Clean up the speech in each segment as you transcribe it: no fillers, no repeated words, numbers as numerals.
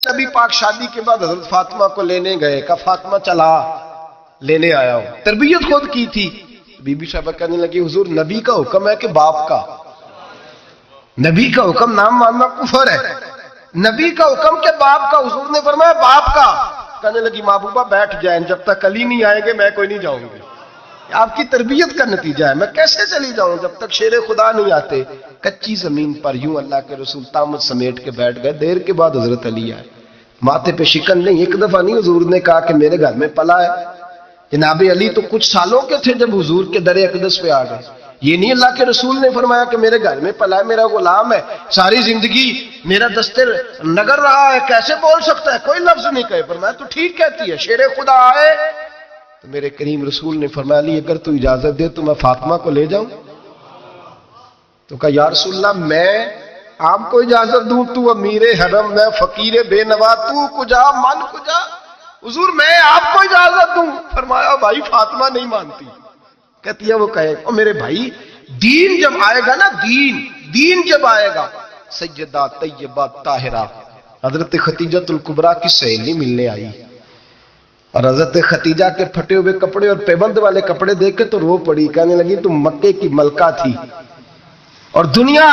نبی پاک شادی کے بعد حضرت فاطمہ کو لینے گئے، کہا فاطمہ چلا لینے آیا ہوں، تربیت خود کی تھی۔ بی بی صاحبہ کہنے لگی حضور نبی کا حکم ہے کہ باپ کا؟ نبی کا حکم نام ماننا کفر ہے، نبی کا حکم کہ باپ کا، حضور نے فرمایا باپ کا۔ کہنے لگی محبوبہ بیٹھ جائیں، جب تک علی نہیں آئیں گے میں کوئی نہیں جاؤں گی۔ آپ کی تربیت کا نتیجہ ہے، میں کیسے چلی جاؤں جب تک شیر خدا نہیں آتے۔ کچی زمین پر یوں اللہ کے رسول طامت سمیٹ کے بیٹھ گئے، دیر کے بعد حضرت علی آئے، ماتھے پہ شکن نہیں، ایک دفعہ نہیں حضور نے کہا کہ میرے گھر میں پلا ہے۔ جناب علی تو کچھ سالوں کے تھے جب حضور کے در اقدس پہ آ گئے، یہ نہیں اللہ کے رسول نے فرمایا کہ میرے گھر میں پلا ہے، میرا غلام ہے، ساری زندگی میرا دستر نگر رہا ہے، کیسے بول سکتا ہے، کوئی لفظ نہیں کہے۔ فرمایا تو ٹھیک کہتی ہے، شیر خدا آئے تو میرے کریم رسول نے فرمایا علی اگر تو اجازت دے تو میں فاطمہ کو لے جاؤں۔ تو کہا یا رسول اللہ میں آپ کو اجازت دوں، تو امیر حرم، میں فقیر بے نوا، تو کجا من کجا، حضور میں آپ کو اجازت دوں۔ فرمایا بھائی فاطمہ نہیں مانتی، کہتی ہے وہ کہے او میرے بھائی دین جب آئے گا نا، دین جب آئے گا، سیدہ طیبہ طاہرہ حضرت خدیجہ الکبریٰ کی سہیلی ملنے آئی، اور حضرت خدیجہ کے پھٹے ہوئے کپڑے اور پیبند والے کپڑے دیکھ کے تو رو پڑی، کہنے لگی تم مکے کی ملکہ تھی اور دنیا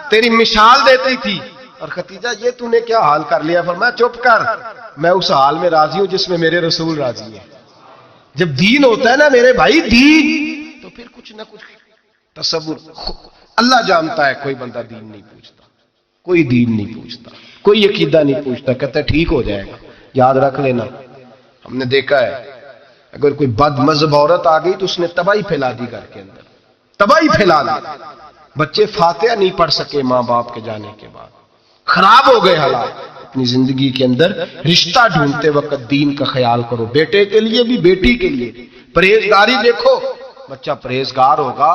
تیری مثال دیتی تھی، اور خدیجہ یہ تو نے کیا حال کر لیا۔ فرمایا چپ کر، میں اس حال میں راضی ہوں جس میں میرے رسول راضی ہیں۔ جب دین ہوتا ہے نا میرے بھائی، دین تو پھر کچھ نہ کچھ تصور اللہ جانتا ہے، کوئی بندہ دین نہیں پوچھتا، کوئی دین نہیں پوچھتا، کوئی عقیدہ نہیں پوچھتا، کہتا ہے ٹھیک ہو جائے گا۔ یاد رکھ لینا، ہم نے دیکھا ہے اگر کوئی بد مذہب عورت آ گئی تو اس نے تباہی پھیلا دی گھر کے اندر، تباہی پھیلا دی، بچے فاتحہ نہیں پڑھ سکے ماں باپ کے جانے کے بعد، خراب ہو گئے حالات۔ اپنی زندگی کے اندر رشتہ ڈھونڈتے وقت دین کا خیال کرو، بیٹے کے لیے بھی بیٹی کے لیے بھی۔ پرہیزگاری دیکھو، بچہ پرہیزگار ہوگا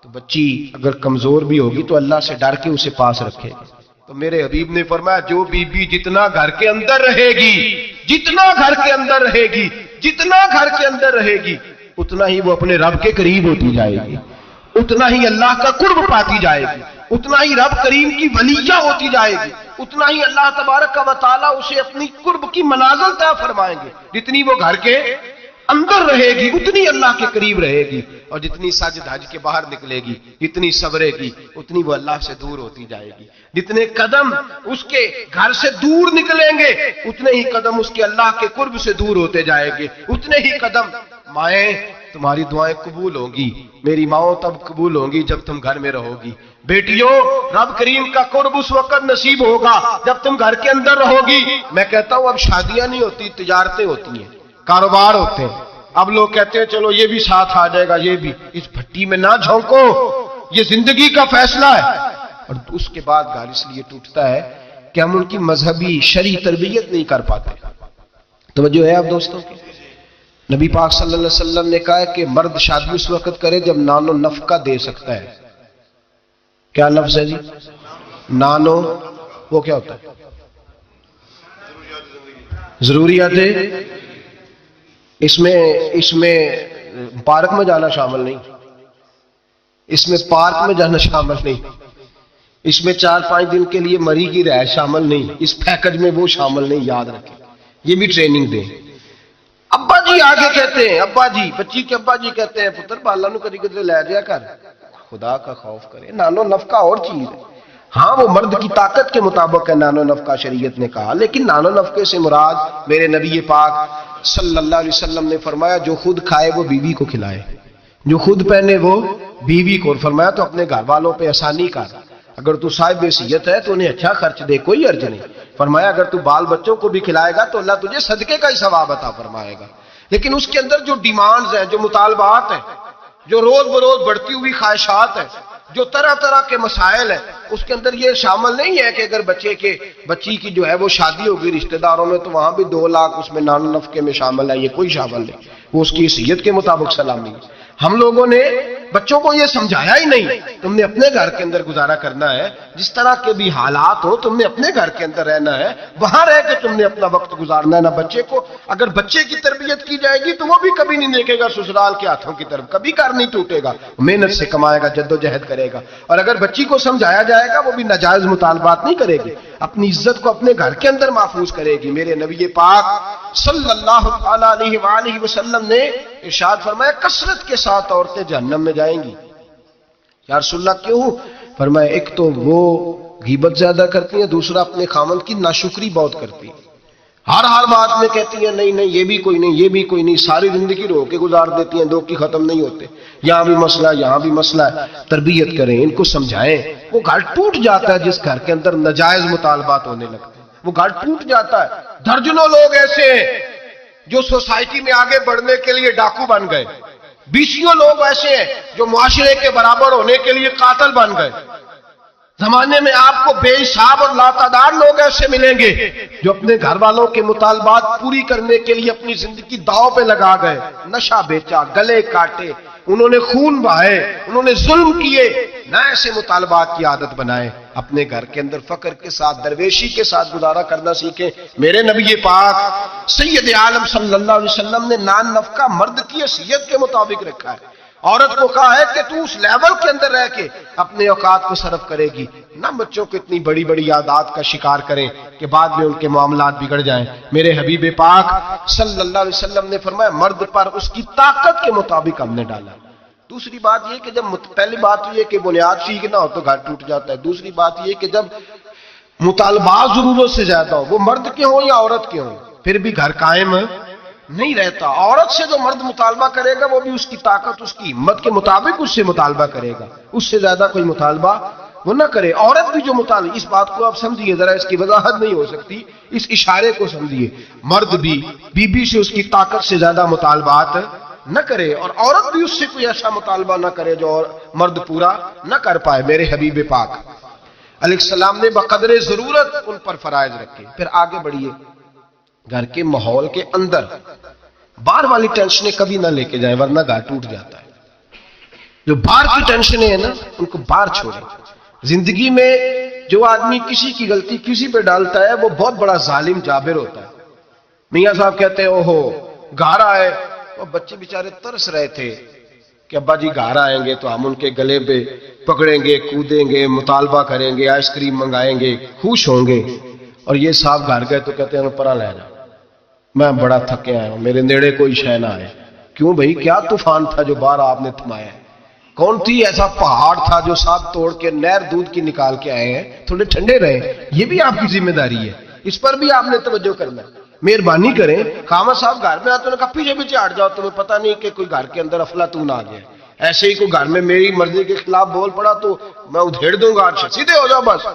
تو بچی اگر کمزور بھی ہوگی تو اللہ سے ڈر کے اسے پاس رکھے گا۔ تو میرے حبیب نے فرمایا جو بی بی جتنا گھر کے اندر رہے گی، جتنا گھر کے اندر رہے گی، جتنا گھر کے اندر رہے گی، اتنا ہی وہ اپنے رب کے قریب ہوتی جائے گی، اتنا ہی اللہ کا قرب پاتی جائے گی، اتنا ہی رب کریم کی ولیہ ہوتی جائے گی، اتنا ہی اللہ تبارک و تعالیٰ اسے اپنی قرب کی منازل طے فرمائیں گے۔ جتنی وہ گھر کے اندر رہے گی اتنی اللہ کے قریب رہے گی، اور جتنی سج دھج کے باہر نکلے گی، جتنی صبرے گی، اتنی وہ اللہ سے دور ہوتی جائے گی۔ جتنے قدم اس کے گھر سے دور نکلیں گے اتنے ہی قدم اس کے اللہ کے قرب سے دور ہوتے جائے گے، اتنے ہی قدم۔ مائیں تمہاری دعائیں قبول ہوں گی، میری ماؤں تب قبول ہوں گی جب تم گھر میں رہو گی۔ بیٹیوں رب کریم کا قرب اس وقت نصیب ہوگا جب تم گھر کے اندر رہو گی۔ میں کہتا ہوں اب شادیاں نہیں ہوتی، تجارتیں ہوتی ہیں، کاروبار ہوتے ہیں۔ اب لوگ کہتے ہیں چلو یہ بھی ساتھ آ جائے گا، یہ بھی، اس بھٹی میں نہ جھونکو، یہ زندگی کا فیصلہ ہے۔ اور اس کے بعد گھر اس لیے ٹوٹتا ہے کہ ہم ان کی مذہبی شرعی تربیت نہیں کر پاتے۔ توجہ ہے آپ دوستوں کی؟ نبی پاک صلی اللہ علیہ وسلم نے کہا ہے کہ مرد شادی اس وقت کرے جب نان و نفقہ دے سکتا ہے۔ کیا لفظ ہے جی؟ نانو، وہ کیا ہوتا ہے؟ ضروریات۔ اس میں پارک میں جانا شامل نہیں، اس میں پارک میں جانا شامل نہیں، اس میں 4-5 دن کے لیے مری کی رہائش شامل نہیں، اس پیکج میں وہ شامل نہیں۔ یاد رکھیں، یہ بھی ٹریننگ دیں۔ ابا جی آگے کہتے ہیں، ابا جی، بچی کے ابا جی کہتے ہیں پتر بالا نو کدی کدی لے جایا کر، خدا کا خوف کرے۔ نانو نفقہ اور چیز ہے، ہاں وہ مرد کی طاقت کے مطابق ہے نانو نفقہ شریعت نے کہا، لیکن نانو نفقے سے مراد میرے نبی پاک صلی اللہ علیہ وسلم نے فرمایا جو خود کھائے وہ بیوی کو کھلائے، جو خود پہنے وہ بیوی کو۔ فرمایا تو اپنے گھر والوں پہ آسانی کر، اگر تو صاحب حیثیت ہے تو انہیں اچھا خرچ دے، کوئی حرج نہیں۔ فرمایا اگر تو بال بچوں کو بھی کھلائے گا تو اللہ تجھے صدقے کا ہی ثواب عطا فرمائے گا، لیکن اس کے اندر جو ڈیمانڈز ہیں، جو مطالبات ہیں، جو روز بروز بڑھتی ہوئی خواہشات ہیں، جو طرح طرح کے مسائل ہیں، اس کے اندر یہ شامل نہیں ہے کہ اگر بچی کی جو ہے وہ شادی ہوگی رشتہ داروں میں تو وہاں بھی 2 لاکھ اس میں نان نفقے میں شامل ہے، یہ کوئی شامل نہیں، وہ اس کی حیثیت کے مطابق سلامی ہے۔ ہم لوگوں نے بچوں کو یہ سمجھایا ہی نہیں، تم نے اپنے گھر کے اندر گزارا کرنا ہے، جس طرح کے بھی حالات ہو تم نے اپنے گھر کے اندر رہنا ہے، وہاں رہ کے تم نے اپنا وقت گزارنا ہے۔ نہ بچے کو، اگر بچے کی تربیت کی جائے گی تو وہ بھی کبھی نہیں دیکھے گا سسرال کے ہاتھوں کی طرف، کبھی گھر نہیں ٹوٹے گا، محنت سے کمائے گا، جد و جہد کرے گا۔ اور اگر بچی کو سمجھایا جائے گا وہ بھی ناجائز مطالبات نہیں کرے گی۔ اپنی عزت کو اپنے گھر کے اندر محفوظ کرے گی. میرے نبی پاک صلی اللہ علیہ وآلہ وسلم نے ارشاد فرمایا کثرت کے ساتھ عورتیں جہنم میں جائیں گی. یا رسول اللہ کیوں؟ فرمایا ایک تو وہ غیبت زیادہ کرتی ہیں، دوسرا اپنے خامند کی ناشکری بہت کرتی ہیں. ہر بات میں کہتی ہیں نہیں یہ بھی کوئی نہیں، یہ بھی کوئی نہیں، ساری زندگی رو کے گزار دیتی ہیں، دو کی ختم نہیں ہوتے. یہاں بھی مسئلہ ہے، یہاں بھی مسئلہ ہے. تربیت کریں، ان کو سمجھائیں. وہ گھر ٹوٹ جاتا ہے جس گھر کے اندر ناجائز مطالبات ہونے لگتے ہیں، وہ گھر ٹوٹ جاتا ہے. درجنوں لوگ ایسے ہیں جو سوسائٹی میں آگے بڑھنے کے لیے ڈاکو بن گئے، بیسیوں لوگ ایسے ہیں جو معاشرے کے برابر ہونے کے لیے قاتل بن گئے. زمانے میں آپ کو بے حساب اور لاتعداد لوگ ایسے ملیں گے جو اپنے گھر والوں کے مطالبات پوری کرنے کے لیے اپنی زندگی داؤ پہ لگا گئے. نشہ بیچا، گلے کاٹے، انہوں نے خون بہائے، انہوں نے ظلم کیے. نہ ایسے مطالبات کی عادت بنائیں. اپنے گھر کے اندر فقر کے ساتھ، درویشی کے ساتھ گزارا کرنا سیکھیں. میرے نبی پاک سید عالم صلی اللہ علیہ وسلم نے نان نفقہ مرد کی حیثیت کے مطابق رکھا ہے. عورت کو کہا ہے کہ تو اس لیول کے اندر رہ کے اپنے اوقات کو صرف کرے گی. نہ بچوں کو اتنی بڑی بڑی عادات کا شکار کریں کہ بعد میں ان کے معاملات بگڑ جائیں. میرے حبیب پاک صلی اللہ علیہ وسلم نے فرمایا مرد پر اس کی طاقت کے مطابق ہم نے ڈالا. دوسری بات یہ کہ جب پہلی بات یہ کہ بنیاد ٹھیک نہ ہو تو گھر ٹوٹ جاتا ہے. دوسری بات یہ کہ جب مطالبات ضرورت سے زیادہ ہو، وہ مرد کے ہوں یا عورت کے ہوں، پھر بھی گھر قائم نہیں رہتا. عورت سے جو مرد مطالبہ کرے گا وہ بھی اس کی طاقت، اس کی ہمت کے مطابق اس سے مطالبہ کرے گا. اس سے زیادہ کوئی مطالبہ وہ نہ کرے. عورت بھی جو مطالبہ، اس بات کو آپ سمجھیے ذرا، اس کی وضاحت نہیں ہو سکتی، اس اشارے کو سمجھیے. مرد بھی بیوی سے اس کی طاقت سے زیادہ مطالبات نہ کرے، اور عورت بھی اس سے کوئی ایسا مطالبہ نہ کرے جو مرد پورا نہ کر پائے. میرے حبیب پاک علیہ السلام نے بقدر ضرورت ان پر فرائض رکھے. پھر آگے بڑھیے. گھر کے ماحول کے اندر باہر والی ٹینشنیں کبھی نہ لے کے جائیں ورنہ گھر ٹوٹ جاتا ہے. جو باہر کی ٹینشنیں ہیں نا ان کو باہر چھوڑیں. زندگی میں جو آدمی کسی کی غلطی کسی پہ ڈالتا ہے وہ بہت بڑا ظالم جابر ہوتا ہے. میاں صاحب کہتے ہیں اوہو گھر آئے، اور بچے بیچارے ترس رہے تھے کہ ابا جی گھر آئیں گے تو ہم ان کے گلے پہ پکڑیں گے، کودیں گے، مطالبہ کریں گے، آئس کریم منگائیں گے، خوش ہوں گے. اور یہ صاحب گھر گئے تو کہتے ہیں پرا لے جا، میں بڑا تھکے آیا ہوں، میرے نیڑے کوئی شے نہ آئے. کیوں بھائی، کیا طوفان تھا جو باہر آپ نے تھمایا ہے؟ کون تھی ایسا پہاڑ تھا جو صاحب توڑ کے نہر دودھ کی نکال کے آئے ہیں؟ تھوڑے ٹھنڈے رہیں، یہ بھی آپ کی ذمہ داری ہے، اس پر بھی آپ نے توجہ کرنا ہے. مہربانی کریں. خامد صاحب گھر میں آتے ہیں کہا پیچھے پیچھے ہٹ جاؤ، تمہیں پتہ نہیں کہ کوئی گھر کے اندر افلاطون آ گیا. ایسے ہی کوئی گھر میں میری مرضی کے خلاف بول پڑا تو میں ادھیڑ دوں گا، سیدھے ہو جاؤ بس.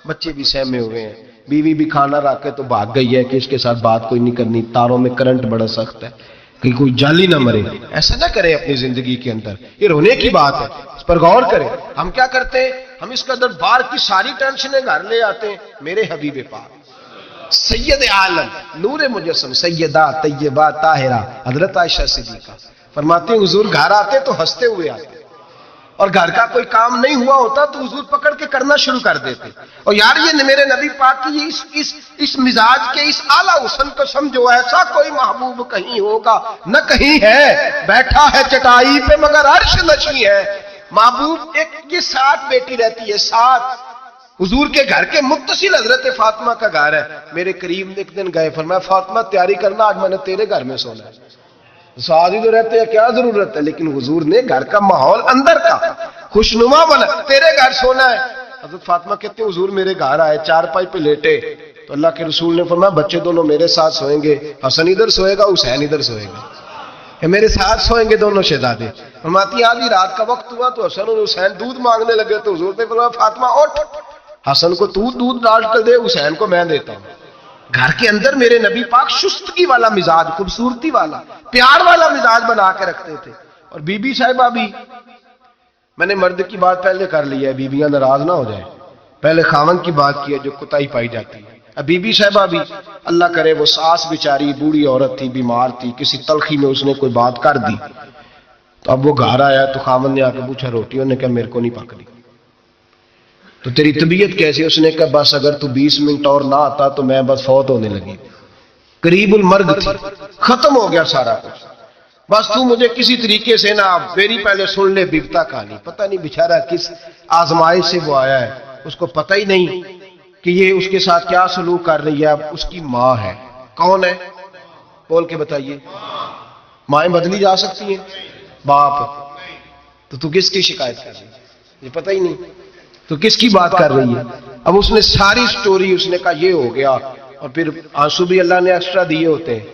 بچے بھی سہمے ہوئے ہیں، بیوی بھی کھانا رکھ کے تو بھاگ گئی ہے کہ اس کے ساتھ بات کوئی نہیں کرنی، تاروں میں کرنٹ بڑا سخت ہے کہ کوئی جالی نہ مرے. ایسا نہ کریں اپنی زندگی کے اندر، یہ رونے کی بات ہے، اس پر غور کریں. ہم کیا کرتے ہیں، ہم اس کے اندر باہر کی ساری ٹینشنیں گھر لے آتے ہیں. میرے حبیب پاک سید عالم نور مجسم سیدہ طیبہ طاہرہ حضرت عائشہ صدیقہ فرماتے ہیں حضور گھر آتے تو ہنستے ہوئے آتے، اور گھر کا کوئی کام نہیں ہوا ہوتا تو حضور پکڑ کے کرنا شروع کر دیتے. اور یار یہ میرے نبی پاک کی اس مزاج کے اس اعلیٰ حسن کو سمجھو. ایسا کوئی محبوب کہیں ہوگا نہ کہیں ہے، بیٹھا ہے چٹائی پہ مگر عرش نشیں ہے. محبوب ایک یہ 7 بیٹی رہتی ہے، 7. حضور کے گھر کے متصل حضرت فاطمہ کا گھر ہے. میرے کریم نے ایک دن گئے، فرمایا فاطمہ تیاری کرنا، آج میں نے تیرے گھر میں سونا ہے. سعادی تو رہتے ہیں، کیا ضرورت ہے، لیکن حضور نے گھر کا ماحول اندر کا خوشنما بنا، تیرے گھر سونا ہے. حضرت فاطمہ کہتے ہیں حضور میرے گھر آئے، چارپائی پہ لیٹے تو اللہ کے رسول نے فرمایا بچے دونوں میرے ساتھ سوئیں گے، حسن ادھر سوئے گا، حسین ادھر سوئے گا، میرے ساتھ سوئیں گے دونوں شہزادے. فرماتی آدھی رات کا وقت ہوا تو حسن اور حسین دودھ مانگنے لگے تو حضور نے فرمایا فاطمہ اٹھ، حسن کو تو دودھ ڈال کر دے، حسین کو میں دیتا ہوں. گھر کے اندر میرے نبی پاک شستگی والا مزاج، خوبصورتی والا، پیار والا مزاج بنا کے رکھتے تھے. اور بی بی صاحبہ بھی، میں نے مرد کی بات پہلے کر لی ہے، بیویاں ناراض نہ ہو جائیں، پہلے خاوند کی بات کی ہے جو کوتاہی پائی جاتی ہے. اب بی بی صاحبہ بھی اللہ کرے وہ ساس بیچاری بوڑھی عورت تھی، بیمار تھی، کسی تلخی میں اس نے کوئی بات کر دی تو اب وہ گھر آیا تو خاوند نے آ کے پوچھا روٹیوں نے کہا میرے کو نہیں پک رہی. تو تیری طبیعت کیسی؟ اس نے کہا بس اگر تو 20 منٹ اور نہ آتا تو میں بس فوت ہونے لگی، قریب المرگ تھی، ختم ہو گیا سارا کچھ، بس تو مجھے کسی طریقے سے نہ میری پہلے سن لے بیوتا کہانی. پتہ نہیں بیچارہ کس آزمائش سے وہ آیا ہے، اس کو پتہ ہی نہیں کہ یہ اس کے ساتھ کیا سلوک کر رہی ہے. اب اس کی ماں ہے. کون ہے؟ بول کے بتائیے. مائیں بدلی جا سکتی ہیں؟ باپ. تو کس کی شکایت کر رہی ہے؟ یہ پتہ ہی نہیں تو کس کی بات کر رہی ہے. اب اس نے ساری سٹوری اس نے کہا یہ ہو گیا، اور پھر آنسو بھی اللہ نے ایکسٹرا دیے ہوتے ہیں،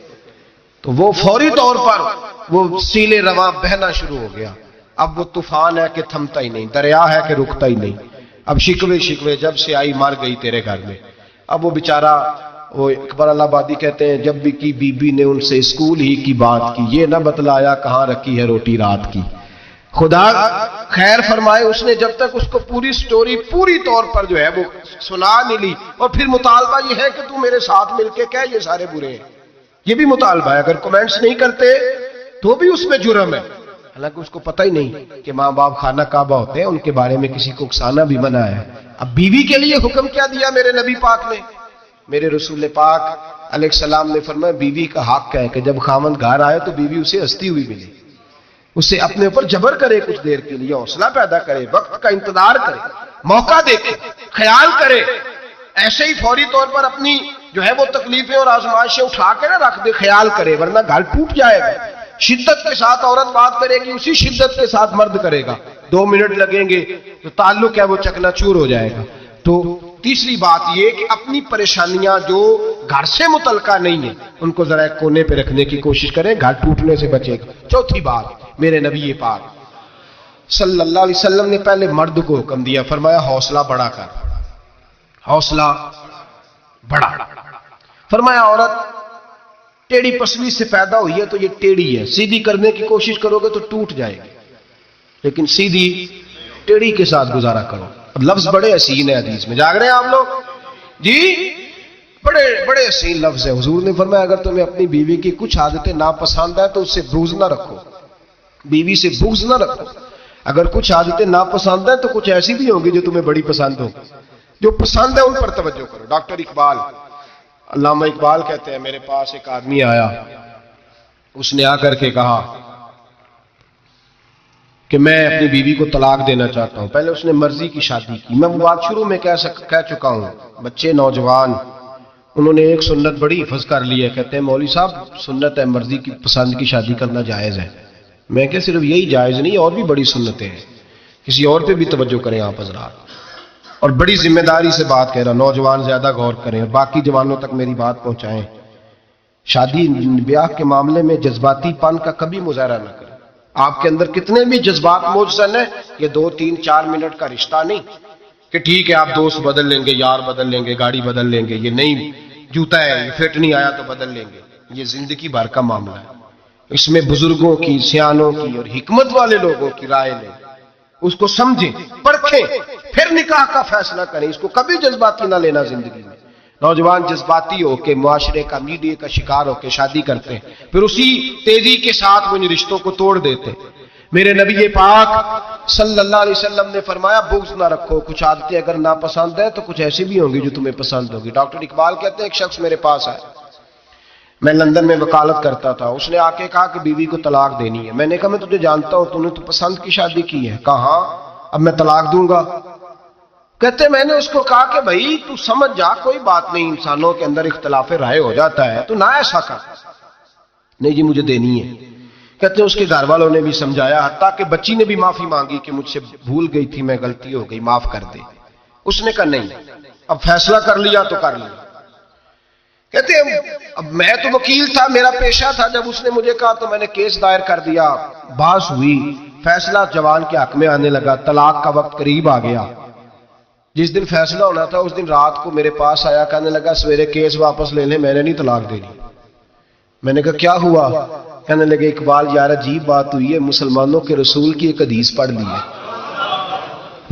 تو وہ فوری طور پر وہ سیلے رواں بہنا شروع ہو گیا. اب وہ طوفان ہے کہ تھمتا ہی نہیں، دریا ہے کہ رکتا ہی نہیں. اب شکوے جب سے آئی مر گئی تیرے گھر میں. اب وہ بیچارہ وہ اکبر اللہ آبادی کہتے ہیں جب بھی کی بی بی نے ان سے اسکول ہی کی بات کی، یہ نہ بتلایا کہاں رکھی ہے روٹی رات کی. خدا خیر فرمائے، اس نے جب تک اس کو پوری سٹوری پوری طور پر جو ہے وہ سنا نہیں لی. اور پھر مطالبہ یہ ہے کہ تو میرے ساتھ مل کے کہہ یہ سارے برے ہیں. یہ بھی مطالبہ ہے. اگر کمنٹس نہیں کرتے تو بھی اس میں جرم ہے. حالانکہ اس کو پتہ ہی نہیں کہ ماں باپ خانہ کعبہ ہوتے ہیں، ان کے بارے میں کسی کو اکسانا بھی منع ہے. اب بیوی کے لیے حکم کیا دیا میرے نبی پاک نے؟ میرے رسول پاک علیہ السلام نے فرمایا بیوی کا حق ہے کہ جب خاوند گھر آئے تو بیوی اسے ہنستی ہوئی ملے، اسے اپنے اوپر جبر کرے، کچھ دیر کے لیے حوصلہ پیدا کرے، وقت کا انتظار کرے، موقع دیکھے، خیال کرے. ایسے ہی فوری طور پر اپنی جو ہے وہ تکلیفیں اور آزمائشیں اٹھا کے نہ رکھ دے، خیال کرے، ورنہ گھر ٹوٹ جائے گا. شدت کے ساتھ عورت بات کرے گی، اسی شدت کے ساتھ مرد کرے گا. 2 منٹ لگیں گے تو تعلق ہے وہ چکنا چور ہو جائے گا. تو تیسری بات یہ کہ اپنی پریشانیاں جو گھر سے متعلقہ نہیں ہیں ان کو ذرا ایک کونے پہ رکھنے کی کوشش کریں، گھر ٹوٹنے سے بچے گا. چوتھی بات، میرے نبی پاک صلی اللہ علیہ وسلم نے پہلے مرد کو حکم دیا، فرمایا حوصلہ بڑا کر، حوصلہ بڑا. فرمایا عورت ٹیڑھی پسلی سے پیدا ہوئی ہے تو یہ ٹیڑھی ہے، سیدھی کرنے کی کوشش کرو گے تو ٹوٹ جائے گی، لیکن سیدھی ٹیڑھی کے ساتھ گزارا کرو. اب لفظ بڑے حسین ہیں، حدیث میں جاگ رہے ہیں آپ لوگ جی، بڑے حسین لفظ ہے. حضور نے فرمایا اگر تمہیں اپنی بیوی کی کچھ عادتیں ناپسند ہے تو اس سے بغض نہ رکھو، بیوی سے بغض نہ رکھو. اگر کچھ عادتیں ناپسند ہیں تو کچھ ایسی بھی ہوں گی جو تمہیں بڑی پسند ہو. جو پسند ہے ان پر توجہ کرو. ڈاکٹر اقبال، علامہ اقبال کہتے ہیں میرے پاس ایک آدمی آیا، اس نے آ کر کے کہا کہ میں اپنی بیوی کو طلاق دینا چاہتا ہوں. پہلے اس نے مرضی کی شادی کی. میں وہ بات شروع میں کہہ چکا ہوں. بچے نوجوان انہوں نے ایک سنت بڑی حفظ کر لی ہے، کہتے ہیں مولوی صاحب سنت ہے مرضی کی پسند کی شادی کرنا جائز ہے. میں کہ صرف یہی جائز نہیں، اور بھی بڑی سنتیں ہیں، کسی اور پہ بھی توجہ کریں آپ حضرات. اور بڑی ذمہ داری سے بات کہہ رہا، نوجوان زیادہ غور کریں اور باقی جوانوں تک میری بات پہنچائیں. شادی بیاہ کے معاملے میں جذباتی پن کا کبھی مظاہرہ نہ کریں. آپ کے اندر کتنے بھی جذبات موجود ہیں، یہ 2 3 4 منٹ کا رشتہ نہیں کہ ٹھیک ہے آپ دوست بدل لیں گے، یار بدل لیں گے، گاڑی بدل لیں گے، یہ نہیں جوتا ہے یہ فٹ نہیں آیا تو بدل لیں گے. یہ زندگی بھر کا معاملہ ہے. اس میں بزرگوں کی، سیانوں کی اور حکمت والے لوگوں کی رائے لیں، اس کو سمجھیں، پرکھیں، پھر نکاح کا فیصلہ کریں. اس کو کبھی جذباتی نہ لینا. زندگی میں نوجوان جذباتی ہو کے معاشرے کا، میڈیا کا شکار ہو کے شادی کرتے ہیں، پھر اسی تیزی کے ساتھ وہ ان رشتوں کو توڑ دیتے. میرے نبی پاک صلی اللہ علیہ وسلم نے فرمایا بغض نہ رکھو. کچھ عادتیں اگر ناپسند ہیں تو کچھ ایسی بھی ہوں گی جو تمہیں پسند ہوگی. ڈاکٹر اقبال کہتے ہیں ایک شخص میرے پاس آیا، میں لندن میں وکالت کرتا تھا. اس نے آ کے کہا کہ بیوی کو طلاق دینی ہے. میں نے کہا میں تجھے جانتا ہوں، تو نے تو پسند کی شادی کی ہے. کہا ہاں، اب میں طلاق دوں گا. کہتے میں نے اس کو کہا کہ بھائی تو سمجھ جا، کوئی بات نہیں، انسانوں کے اندر اختلاف رائے ہو جاتا ہے، تو نہ ایسا کر. نہیں جی مجھے دینی ہے. کہتے ہیں اس کے گھر والوں نے بھی سمجھایا، حتیٰ کہ بچی نے بھی معافی مانگی کہ مجھ سے بھول گئی تھی، میں غلطی ہو گئی، معاف کر دے. اس نے کہا نہیں، اب فیصلہ کر لیا تو کر لیا. کہتے ہیں اب میں تو وکیل تھا، میرا پیشہ تھا، جب اس نے مجھے کہا تو میں نے کیس دائر کر دیا. بحث ہوئی، فیصلہ جوان کے حق میں آنے لگا. طلاق کا وقت قریب آ گیا. جس دن فیصلہ ہونا تھا اس دن رات کو میرے پاس آیا، کہنے لگا سویرے کیس واپس لے لیں، میں نے نہیں طلاق دینی. میں نے کہا کیا ہوا؟ کہنے لگے اقبال یار عجیب بات ہوئی ہے، مسلمانوں کے رسول کی ایک حدیث پڑھ لی ہے،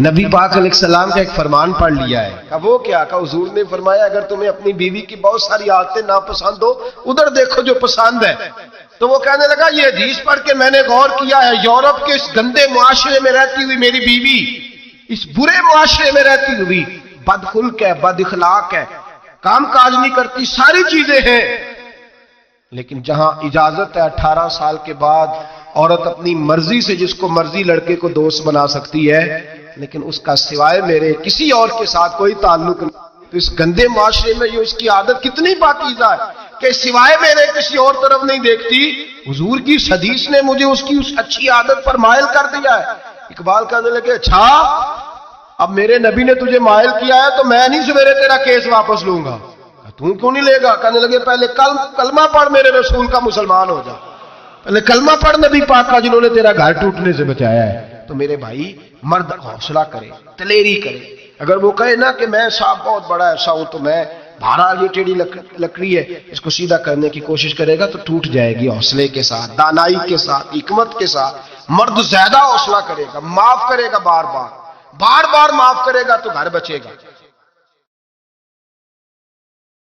نبی پاک علیہ السلام کا ایک فرمان پڑھ لیا ہے. کہا وہ کیا؟ کہا حضور نے فرمایا اگر تمہیں اپنی بیوی کی بہت ساری عادتیں ناپسند ہو، ادھر دیکھو جو پسند ہے. تو وہ کہنے لگا یہ حدیث پڑھ کے میں نے غور کیا ہے، یورپ کے اس گندے معاشرے میں رہتی ہوئی میری بیوی اس برے معاشرے میں رہتی ہوئی بد خلق ہے، بد اخلاق ہے، کام کاج نہیں کرتی، ساری چیزیں ہیں، لیکن جہاں اجازت ہے 18 سال کے بعد عورت اپنی مرضی سے جس کو مرضی لڑکے کو دوست بنا سکتی ہے، لیکن اس کا سوائے میرے کسی اور کے ساتھ کوئی تعلق نہیں. تو اس گندے معاشرے میں یہ اس کی عادت کتنی پاکیزہ ہے کہ سوائے میرے کسی اور طرف نہیں دیکھتی. حضور کی اس حدیث نے مجھے اس کی اس اچھی عادت پر مائل کر دیا ہے. اقبال کہنے لگے اچھا اب میرے نبی نے تجھے مائل کیا ہے تو میں نہیں سویرے تیرا کیس واپس لوں گا. تم کیوں نہیں لے گا؟ کہنے لگے پہلے کلمہ پڑھ میرے رسول کا مسلمان ہو جا. پہلے کلمہ پڑھ نبی پاک کا جنہوں نے تیرا گھر ٹوٹنے سے بچایا ہے. تو میرے بھائی مرد حوصلہ کرے, دلیری کرے. اگر وہ کہے نا کہ میں صاحب بہت بڑا ایسا ہوں تو میں بہرحال یہ ٹیڑھی لکڑی ہے اس کو سیدھا کرنے کی کوشش کرے گا تو ٹوٹ جائے گی. حوصلے کے ساتھ, دانائی کے ساتھ, حکمت کے ساتھ مرد زیادہ حوصلہ کرے گا, معاف کرے گا, بار بار معاف کرے گا تو گھر بچے گا.